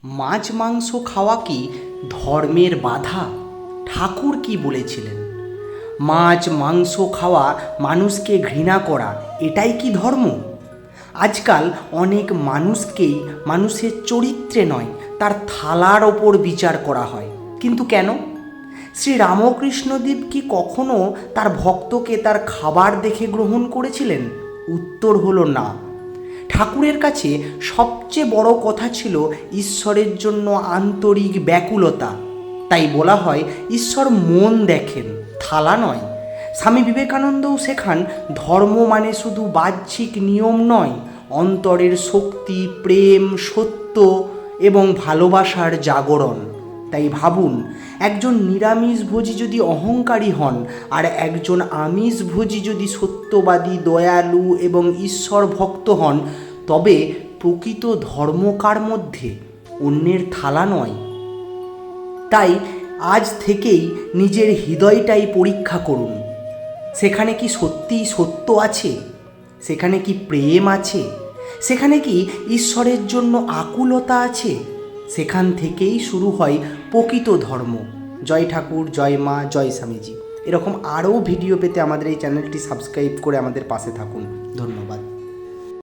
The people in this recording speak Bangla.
মাছ মাংস খাওয়া কি ধর্মের বাধা? ঠাকুর কি বলেছিলেন? মাছ মাংস খাওয়া মানুষকে ঘৃণা করা, এটাই কি ধর্ম? আজকাল অনেক মানুষকেই মানুষের চরিত্রে নয়, তার থালার ওপর বিচার করা হয়। কিন্তু কেন? শ্রী রামকৃষ্ণদেব কি কখনো তার ভক্তকে তার খাবার দেখে গ্রহণ করেছিলেন? উত্তর হলো না। ঠাকুরের কাছে সবচেয়ে বড় কথা ছিল ঈশ্বরের জন্য আন্তরিক ব্যাকুলতা। তাই বলা হয় ঈশ্বর মন দেখেন, থালা নয়। স্বামী বিবেকানন্দও শেখান ধর্ম মানে শুধু বাহ্যিক নিয়ম নয়, অন্তরের শক্তি, প্রেম, সত্য এবং ভালোবাসার জাগরণ। তাই ভাবুন, একজন নিরামিষভোজী যদি অহংকারী হন আর একজন আমিষভোজী যদি সত্যবাদী, দয়ালু এবং ঈশ্বর ভক্ত হন, তবে প্রকৃত ধর্ম কার মধ্যে? অন্যের থালা নয়। তাই আজ থেকেই নিজের হৃদয়টাই পরীক্ষা করুন। সেখানে কি সত্যিই সত্য আছে? সেখানে কি প্রেম আছে? সেখানে কি ঈশ্বরের জন্য আকুলতা আছে? সেখান থেকেই শুরু হয় প্রকৃত ধর্ম। জয় ঠাকুর, জয় মা, জয় স্বামীজি। এরকম আরও ভিডিও পেতে আমাদের এই চ্যানেলটি সাবস্ক্রাইব করে আমাদের পাশে থাকুন।